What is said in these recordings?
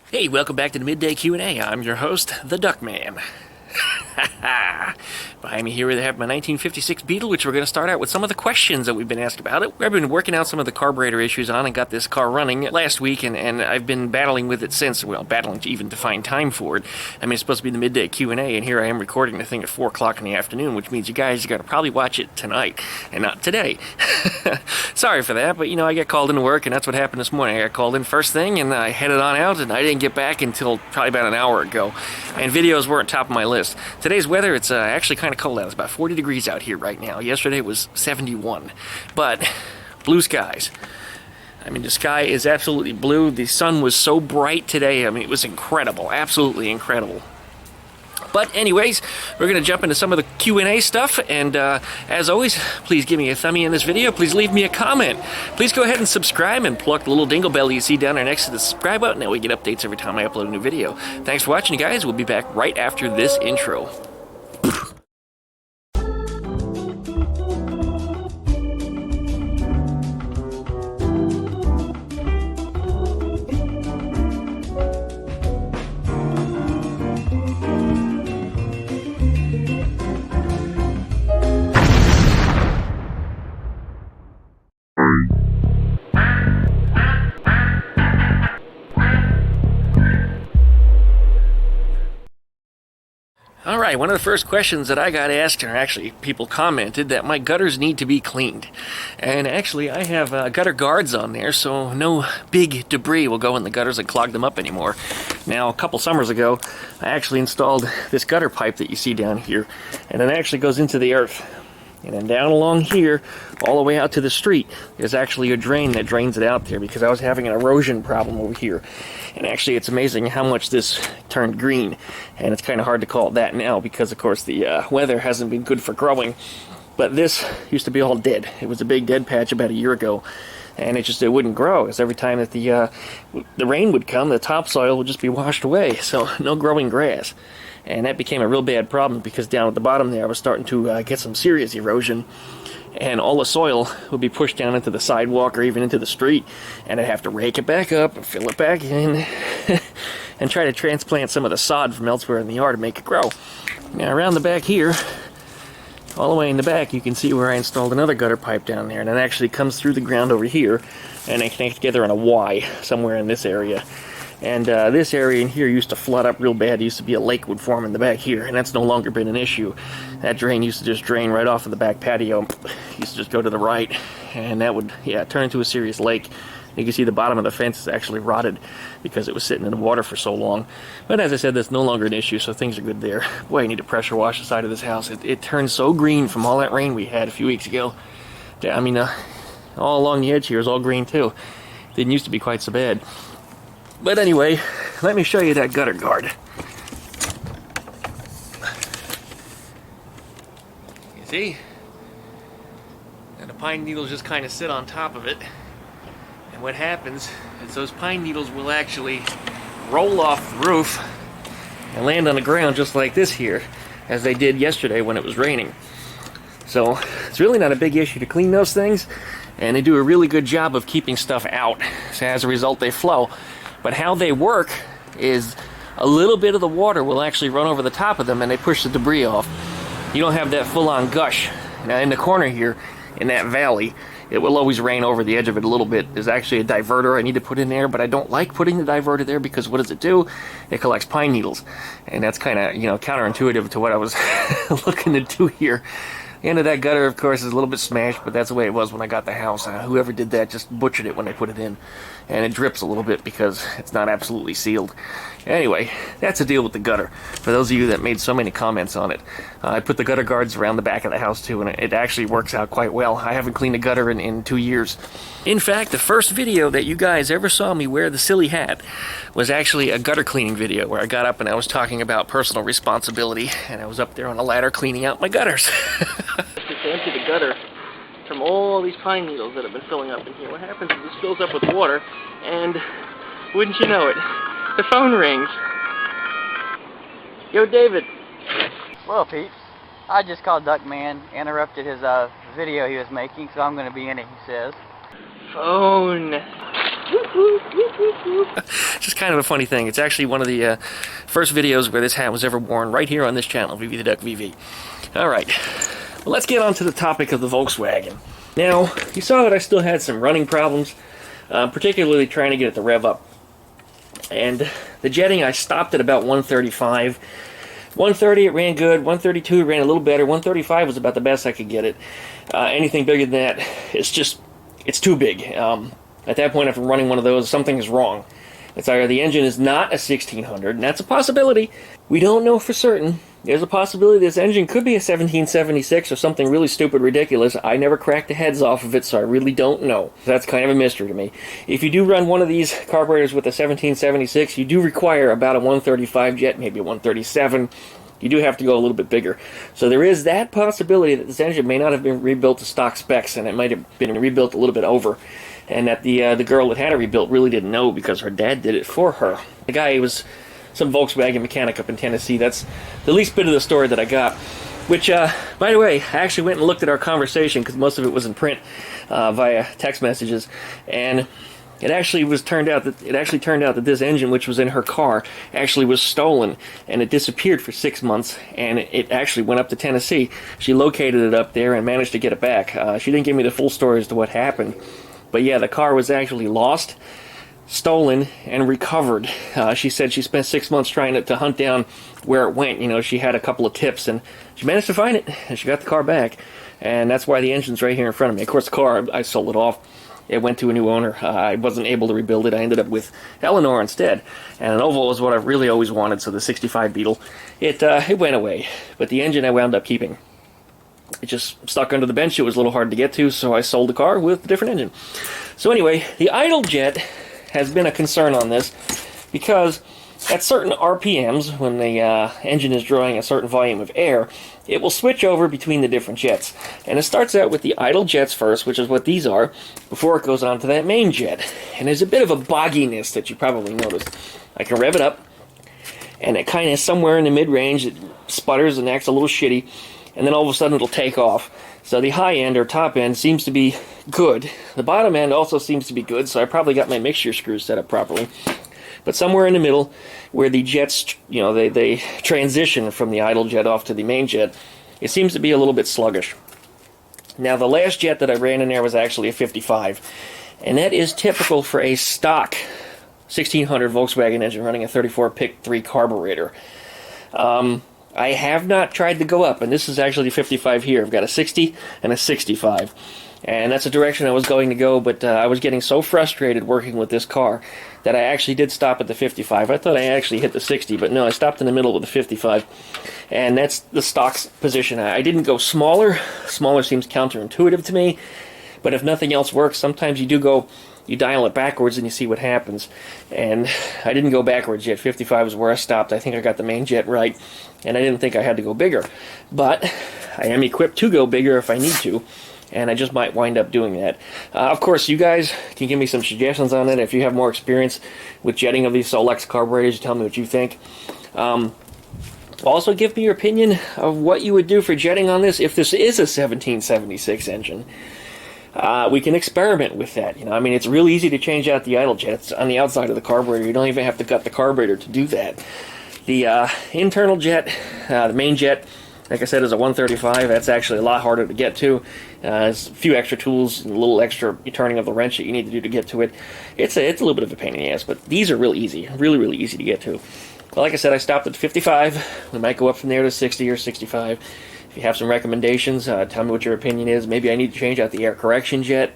Hey, welcome back to the Midday Q&A. I'm your host, the Duckman. Behind me here we have my 1956 Beetle, which we're going to start out with some of the questions that we've been asked about it. I've been working out some of the carburetor issues on and got this car running last week, and I've been battling with it since. Well, battling to even to find time for it. I mean, it's supposed to be the Midday Q&A, and here I am recording the thing at 4 o'clock in the afternoon, which means you guys are going to probably watch it tonight, and not today. Sorry for that, but, you know, I got called into work, and that's what happened this morning. I got called in first thing, and I headed on out, and I didn't get back until probably about an hour ago, and videos weren't top of my list. Today's weather, it's actually kind of cold out. It's about 40 degrees out here right now. Yesterday it was 71, but blue skies. I mean, the sky is absolutely blue. The sun was so bright today. I mean, it was incredible, absolutely incredible. But anyways, we're going to jump into some of the Q&A stuff, and as always, please give me a thumbie in this video. Please leave me a comment. Please go ahead and subscribe and pluck the little dingle bell you see down there next to the subscribe button. That way you get updates every time I upload a new video. Thanks for watching, guys. We'll be back right after this intro. Alright, one of the first questions that I got asked, or actually people commented, that my gutters need to be cleaned. And actually I have gutter guards on there, so no big debris will go in the gutters and clog them up anymore. Now, a couple summers ago, I actually installed this gutter pipe that you see down here, and it actually goes into the earth. And then down along here, all the way out to the street, there's actually a drain that drains it out there because I was having an erosion problem over here. And actually, it's amazing how much this turned green. And it's kind of hard to call it that now because, of course, the weather hasn't been good for growing. But this used to be all dead. It was a big dead patch about a year ago. And it wouldn't grow, because every time that the rain would come, the topsoil would just be washed away. So no growing grass. And that became a real bad problem because down at the bottom there I was starting to get some serious erosion, and all the soil would be pushed down into the sidewalk or even into the street, and I'd have to rake it back up and fill it back in and try to transplant some of the sod from elsewhere in the yard to make it grow. Now around the back here, all the way in the back, you can see where I installed another gutter pipe down there, and it actually comes through the ground over here, and they connect together in a Y somewhere in this area. And this area in here used to flood up real bad. It used to be a lake would form in the back here, and that's no longer been an issue. That drain used to just drain right off of the back patio. It used to just go to the right, and that would, turn into a serious lake. You can see the bottom of the fence is actually rotted because it was sitting in the water for so long. But as I said, that's no longer an issue, so things are good there. Boy, I need to pressure wash the side of this house. It turned so green from all that rain we had a few weeks ago. I mean, all along the edge here is all green too. Didn't used to be quite so bad. But anyway, let me show you that gutter guard. You see? And the pine needles just kind of sit on top of it. And what happens is those pine needles will actually roll off the roof and land on the ground just like this here, as they did yesterday when it was raining. So it's really not a big issue to clean those things, and they do a really good job of keeping stuff out. So as a result, they flow. But how they work is a little bit of the water will actually run over the top of them and they push the debris off. You don't have that full-on gush. Now in the corner here, in that valley, it will always rain over the edge of it a little bit. There's actually a diverter I need to put in there, but I don't like putting the diverter there because what does it do? It collects pine needles. And that's kind of, counterintuitive to what I was looking to do here. The end of that gutter, of course, is a little bit smashed, but that's the way it was when I got the house. Whoever did that just butchered it when they put it in. And it drips a little bit because it's not absolutely sealed. Anyway, that's the deal with the gutter. For those of you that made so many comments on it, I put the gutter guards around the back of the house too, and it actually works out quite well. I haven't cleaned a gutter in 2 years. In fact, the first video that you guys ever saw me wear the silly hat was actually a gutter cleaning video where I got up and I was talking about personal responsibility, and I was up there on a ladder cleaning out my gutters. Just to empty the gutter from all these pine needles that have been filling up in here. What happens is this fills up with water, and wouldn't you know it, the phone rings. Yo, David. Well, Pete, I just called Duckman, interrupted his video he was making, so I'm going to be in it, he says. Phone. Just kind of a funny thing. It's actually one of the first videos where this hat was ever worn right here on this channel, VV the Duck VV. Alright, well, let's get on to the topic of the Volkswagen. Now, you saw that I still had some running problems, particularly trying to get it to rev up. And the jetting, I stopped at about 135. 130 it ran good, 132 it ran a little better, 135 was about the best I could get it. Anything bigger than that, it's too big. At that point, after running one of those, something is wrong. It's either the engine is not a 1600, and that's a possibility. We don't know for certain. There's a possibility this engine could be a 1776 or something really stupid, ridiculous. I never cracked the heads off of it, so I really don't know. That's kind of a mystery to me. If you do run one of these carburetors with a 1776, you do require about a 135 jet, maybe a 137. You do have to go a little bit bigger. So there is that possibility that this engine may not have been rebuilt to stock specs, and it might have been rebuilt a little bit over. And that the girl that had it rebuilt really didn't know because her dad did it for her. The guy was some Volkswagen mechanic up in Tennessee. That's the least bit of the story that I got. Which, by the way, I actually went and looked at our conversation because most of it was in print via text messages, and it actually turned out that this engine, which was in her car, actually was stolen, and it disappeared for 6 months, and it actually went up to Tennessee. She located it up there and managed to get it back. She didn't give me the full story as to what happened. But yeah, the car was actually lost, stolen, and recovered. She said she spent 6 months trying to hunt down where it went. You know, she had a couple of tips, and she managed to find it, and she got the car back. And that's why the engine's right here in front of me. Of course, the car, I sold it off. It went to a new owner. I wasn't able to rebuild it. I ended up with Eleanore instead. And an oval was what I really always wanted, so the 65 Beetle. It went away, but the engine I wound up keeping. It just stuck under the bench. It was a little hard to get to, so I sold the car with a different engine. So anyway, the idle jet has been a concern on this because at certain RPMs, when the engine is drawing a certain volume of air, it will switch over between the different jets. And it starts out with the idle jets first, which is what these are, before it goes on to that main jet. And there's a bit of a bogginess that you probably noticed. I can rev it up, and it kind of somewhere in the mid-range, it sputters and acts a little shitty, and then all of a sudden it'll take off. So the high end or top end seems to be good. The bottom end also seems to be good, so I probably got my mixture screws set up properly. But somewhere in the middle, where the jets, you know, they transition from the idle jet off to the main jet, it seems to be a little bit sluggish. Now, the last jet that I ran in there was actually a 55, and that is typical for a stock 1600 Volkswagen engine running a 34 pick 3 carburetor. I have not tried to go up, and this is actually 55 here. I've got a 60 and a 65. And that's the direction I was going to go, but I was getting so frustrated working with this car that I actually did stop at the 55. I thought I actually hit the 60, but no, I stopped in the middle with the 55. And that's the stock position. I didn't go smaller. Smaller seems counterintuitive to me, but if nothing else works, sometimes you dial it backwards and you see what happens. And I didn't go backwards yet. 55 is where I stopped. I think I got the main jet right, and I didn't think I had to go bigger. But I am equipped to go bigger if I need to, and I just might wind up doing that. Of course, you guys can give me some suggestions on it. If you have more experience with jetting of these Solex carburetors, tell me what you think. Also, give me your opinion of what you would do for jetting on this if this is a 1776 engine. We can experiment with that. You know, I mean, it's real easy to change out the idle jets on the outside of the carburetor. You don't even have to gut the carburetor to do that. The internal jet, the main jet, like I said, is a 135. That's actually a lot harder to get to. There's a few extra tools and a little extra turning of the wrench that you need to do to get to it. It's a little bit of a pain in the ass, but these are real easy. Really, really easy to get to. Well, like I said, I stopped at 55. We might go up from there to 60 or 65. If you have some recommendations, tell me what your opinion is. Maybe I need to change out the air correction jet.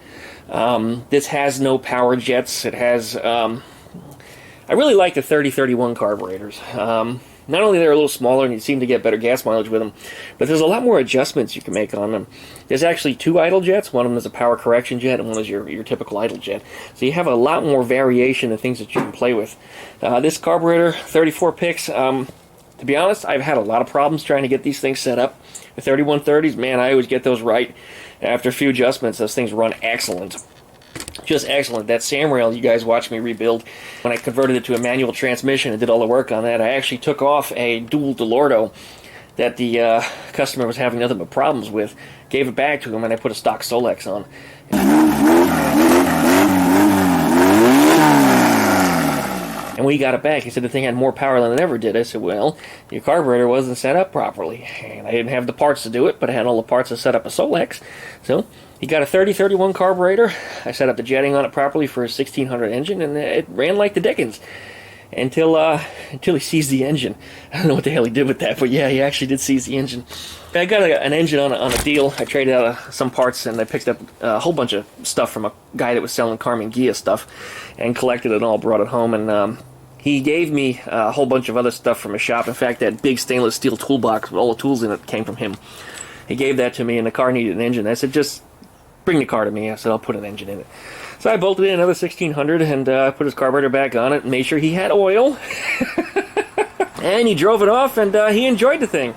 This has no power jets. It has... I really like the 3031 carburetors. Not only they're a little smaller and you seem to get better gas mileage with them, but there's a lot more adjustments you can make on them. There's actually two idle jets. One of them is a power correction jet, and one is your typical idle jet. So you have a lot more variation of things that you can play with. This carburetor, 34 picks, to be honest, I've had a lot of problems trying to get these things set up. The 3130s, man, I always get those right. After a few adjustments, those things run excellent. Just excellent. That SAM rail you guys watched me rebuild, when I converted it to a manual transmission and did all the work on that, I actually took off a dual DeLorto that the customer was having nothing but problems with, gave it back to him, and I put a stock Solex on. And when he got it back, he said the thing had more power than it ever did. I said, well, your carburetor wasn't set up properly. And I didn't have the parts to do it, but I had all the parts to set up a Solex. So he got a 3031 carburetor. I set up the jetting on it properly for a 1600 engine, and it ran like the dickens. Until he seized the engine. I don't know what the hell he did with that, but yeah, he actually did seize the engine. I got an engine on a deal. I traded out some parts, and I picked up a whole bunch of stuff from a guy that was selling Carmen Ghia stuff, and collected it all, brought it home, and he gave me a whole bunch of other stuff from his shop. In fact, that big stainless steel toolbox with all the tools in it came from him. He gave that to me, and the car needed an engine. I said, just bring the car to me. I said, I'll put an engine in it. So I bolted in another 1600 and put his carburetor back on it and made sure he had oil. And he drove it off, and he enjoyed the thing.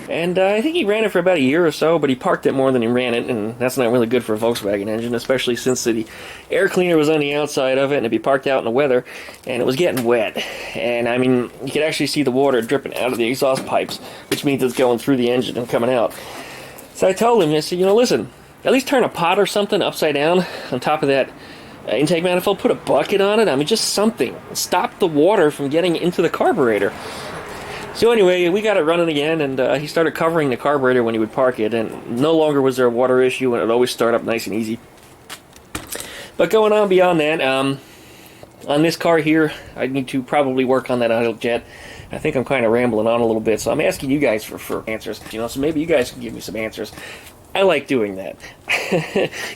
And I think he ran it for about a year or so, but he parked it more than he ran it, and that's not really good for a Volkswagen engine, especially since the air cleaner was on the outside of it, and it'd be parked out in the weather, and it was getting wet. And I mean, you could actually see the water dripping out of the exhaust pipes, which means it's going through the engine and coming out. So I told him, I said, you know, listen, at least turn a pot or something upside down on top of that intake manifold, put a bucket on it, I mean, just something. Stop the water from getting into the carburetor. So anyway, we got it running again, and he started covering the carburetor when he would park it, and no longer was there a water issue, and it would always start up nice and easy. But going on beyond that, on this car here, I need to probably work on that idle jet. I think I'm kind of rambling on a little bit, so I'm asking you guys for answers. You know, so maybe you guys can give me some answers. I like doing that.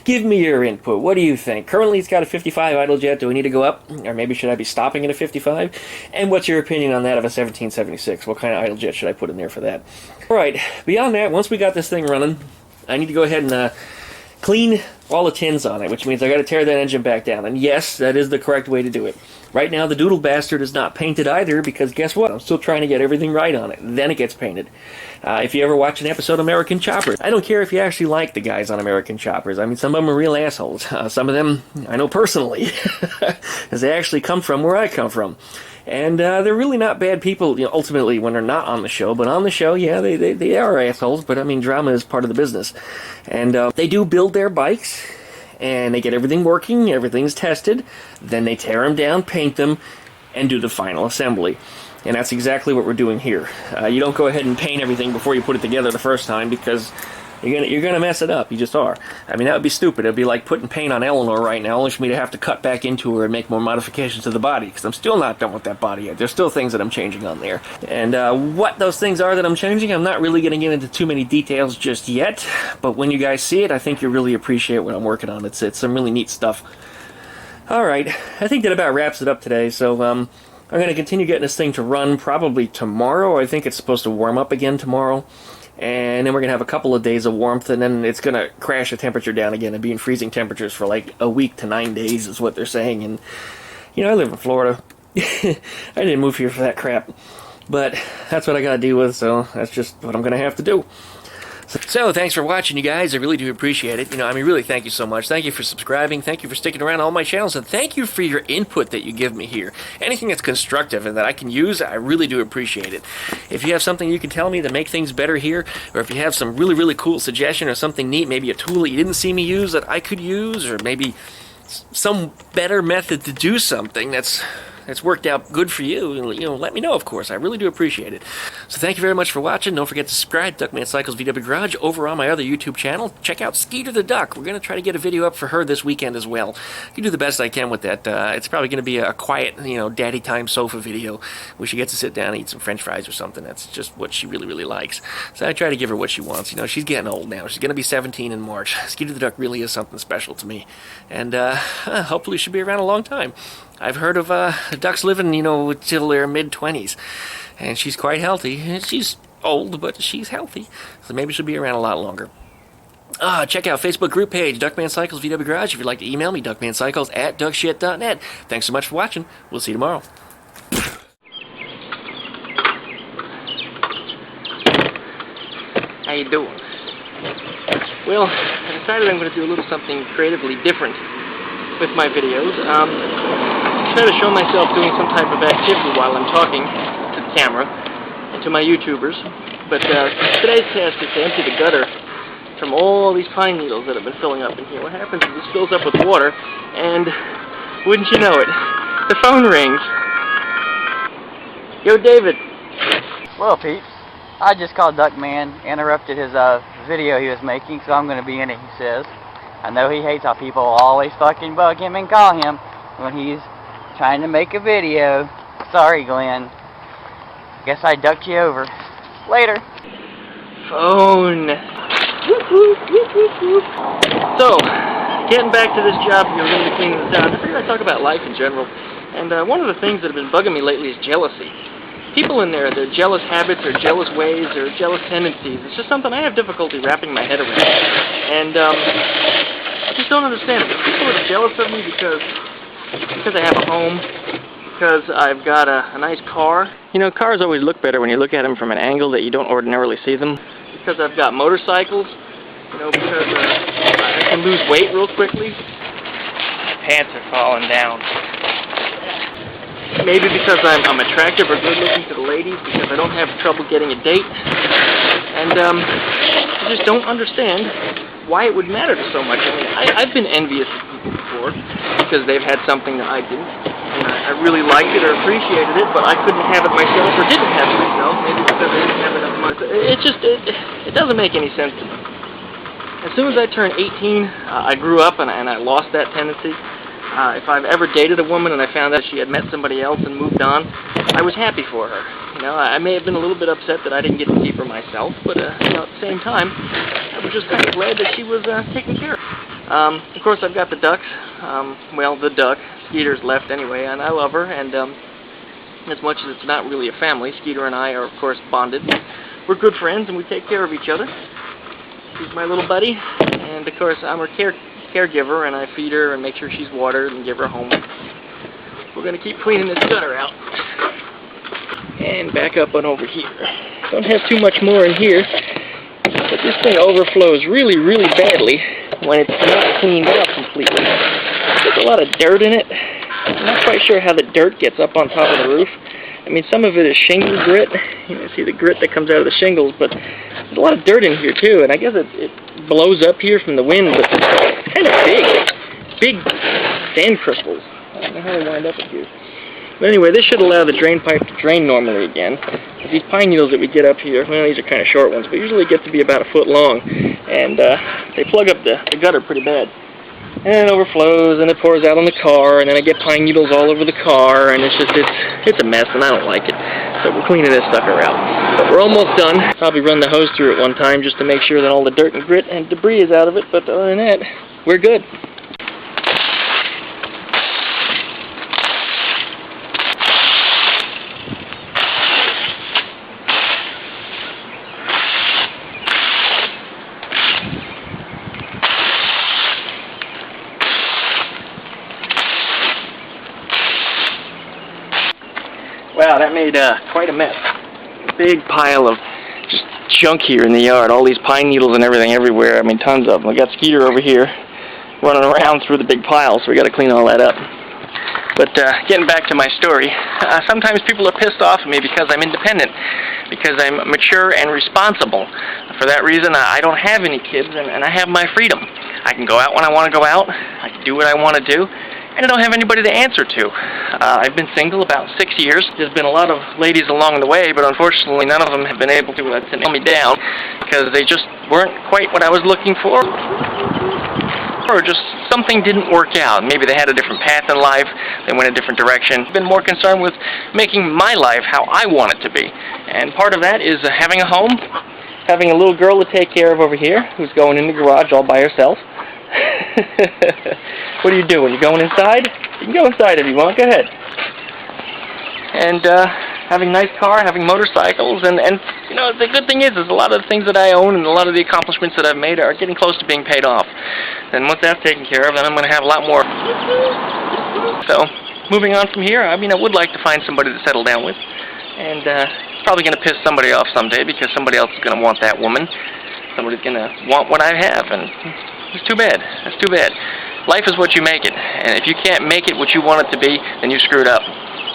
Give me your input. What do you think? Currently, it's got a 55 idle jet. Do we need to go up? Or maybe should I be stopping at a 55? And what's your opinion on that of a 1776? What kind of idle jet should I put in there for that? All right, beyond that, once we got this thing running, I need to go ahead and clean all the tins on it, which means I got to tear that engine back down. And yes, that is the correct way to do it. Right now, the doodle bastard is not painted either, because guess what? I'm still trying to get everything right on it. Then it gets painted. If you ever watch an episode of American Choppers, I don't care if you actually like the guys on American Choppers. I mean, some of them are real assholes. Some of them I know personally, because they actually come from where I come from. And they're really not bad people, you know, ultimately, when they're not on the show. But on the show, yeah, they are assholes. But, I mean, drama is part of the business. And they do build their bikes, and they get everything working, everything's tested. Then they tear them down, paint them, and do the final assembly. And that's exactly what we're doing here. You don't go ahead and paint everything before you put it together the first time, because you're gonna mess it up. You just are. I mean, that would be stupid. It'd be like putting paint on Eleanore right now, only for me to have to cut back into her and make more modifications to the body, because I'm still not done with that body yet. There's still things that I'm changing on there. And what those things are that I'm changing, I'm not really going to get into too many details just yet, but when you guys see it, I think you'll really appreciate what I'm working on. It's some really neat stuff. Alright, I think that about wraps it up today, so I'm going to continue getting this thing to run probably tomorrow. I think it's supposed to warm up again tomorrow. And then we're going to have a couple of days of warmth, and then it's going to crash the temperature down again and be in freezing temperatures for like a week to 9 days is what they're saying. And, you know, I live in Florida. I didn't move here for that crap. But that's what I got to deal with, so that's just what I'm going to have to do. So, thanks for watching, you guys. I really do appreciate it. You know, I mean, really, thank you so much. Thank you for subscribing. Thank you for sticking around all my channels. And thank you for your input that you give me here. Anything that's constructive and that I can use, I really do appreciate it. If you have something you can tell me to make things better here, or if you have some really, really cool suggestion or something neat, maybe a tool that you didn't see me use that I could use, or maybe some better method to do something that's worked out good for you, you know, let me know, of course. I really do appreciate it. So thank you very much for watching. Don't forget to subscribe to DuckmanCycles VW Garage over on my other YouTube channel. Check out Skeeter the Duck. We're going to try to get a video up for her this weekend as well. I can do the best I can with that. It's probably going to be a quiet, you know, daddy time sofa video where she gets to sit down and eat some french fries or something. That's just what she really, really likes. So I try to give her what she wants. You know, she's getting old now. She's going to be 17 in March. Skeeter the Duck really is something special to me. And hopefully she'll be around a long time. I've heard of ducks living, you know, till their mid-20s. And she's quite healthy. She's old, but she's healthy. So maybe she'll be around a lot longer. Check out Facebook group page, DuckmanCycles VW Garage. If you'd like to email me, DuckmanCycles@duckshit.net. Thanks so much for watching. We'll see you tomorrow. How you doing? Well, I decided I'm going to do a little something creatively different with my videos. Try to show myself doing some type of activity while I'm talking to the camera and to my YouTubers. But today's task is to empty the gutter from all these pine needles that have been filling up in here. What happens is this fills up with water, and wouldn't you know it, the phone rings. Yo, David. Well, peeps, I just called Duckman, interrupted his video he was making, so I'm going to be in it, he says. I know he hates how people always fucking bug him and call him when he's trying to make a video. Sorry, Glenn. Guess I ducked you over. Later. Phone. So, getting back to this job here, we're going to be cleaning this out. I figured I'd talk about life in general. And one of the things that have been bugging me lately is jealousy. People in there, their jealous habits or jealous ways or jealous tendencies, it's just something I have difficulty wrapping my head around. And I just don't understand it. People are jealous of me because I have a home, because I've got a nice car. You know, cars always look better when you look at them from an angle that you don't ordinarily see them. Because I've got motorcycles, you know, because I can lose weight real quickly. My pants are falling down. Maybe because I'm attractive or good looking to the ladies, because I don't have trouble getting a date. And I just don't understand why it would matter to so much. I mean, I've been envious of people before because they've had something that I didn't. And I really liked it or appreciated it, but I couldn't have it myself or didn't have it myself, maybe because I didn't have enough money. It doesn't make any sense to me. As soon as I turned 18, I grew up and I lost that tendency. If I've ever dated a woman and I found out she had met somebody else and moved on, I was happy for her. You know, I may have been a little bit upset that I didn't get to keep her myself, but you know, at the same time, I was just kind of glad that she was taken care of. Of course, I've got the ducks. Well, the duck. Skeeter's left anyway, and I love her, and as much as it's not really a family, Skeeter and I are, of course, bonded. We're good friends, and we take care of each other. She's my little buddy, and of course, I'm her caregiver, and I feed her and make sure she's watered and give her homework. We're going to keep cleaning this gutter out. And back up on over here. Don't have too much more in here, but this thing overflows really, really badly when it's not cleaned out completely. There's a lot of dirt in it. I'm not quite sure how the dirt gets up on top of the roof. I mean, some of it is shingle grit. You know, see the grit that comes out of the shingles, but there's a lot of dirt in here too, and I guess it blows up here from the wind, but it's kind of big sand crystals. I don't know how they wind up in here. But anyway, this should allow the drain pipe to drain normally again. These pine needles that we get up here, well, these are kind of short ones, but usually get to be about a foot long, and they plug up the gutter pretty bad. And it overflows, and it pours out on the car, and then I get pine needles all over the car, and it's a mess, and I don't like it. So we're cleaning this sucker out. But we're almost done. Probably run the hose through it one time just to make sure that all the dirt and grit and debris is out of it, but other than that, we're good. Wow, that made quite a mess. Big pile of just junk here in the yard. All these pine needles and everything everywhere. I mean, tons of them. I got Skeeter over here running around through the big pile, so we got to clean all that up. But getting back to my story, sometimes people are pissed off at me because I'm independent, because I'm mature and responsible. For that reason, I don't have any kids, and I have my freedom. I can go out when I want to go out. I can do what I want to do. And I don't have anybody to answer to. I've been single about 6 years. There's been a lot of ladies along the way, but unfortunately none of them have been able to nail me down because they just weren't quite what I was looking for. Or just something didn't work out. Maybe they had a different path in life, they went a different direction. I've been more concerned with making my life how I want it to be. And part of that is having a home, having a little girl to take care of over here who's going in the garage all by herself. What are you doing? You going inside? You can go inside if you want. Go ahead. And having a nice car, having motorcycles, and you know, the good thing is a lot of the things that I own and a lot of the accomplishments that I've made are getting close to being paid off. And once that's taken care of, then I'm going to have a lot more. So, moving on from here, I mean, I would like to find somebody to settle down with, and probably going to piss somebody off someday because somebody else is going to want that woman. Somebody's going to want what I have, and it's too bad. That's too bad. Life is what you make it, and if you can't make it what you want it to be, then you screwed up.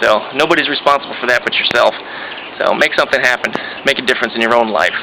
So nobody's responsible for that but yourself. So make something happen. Make a difference in your own life.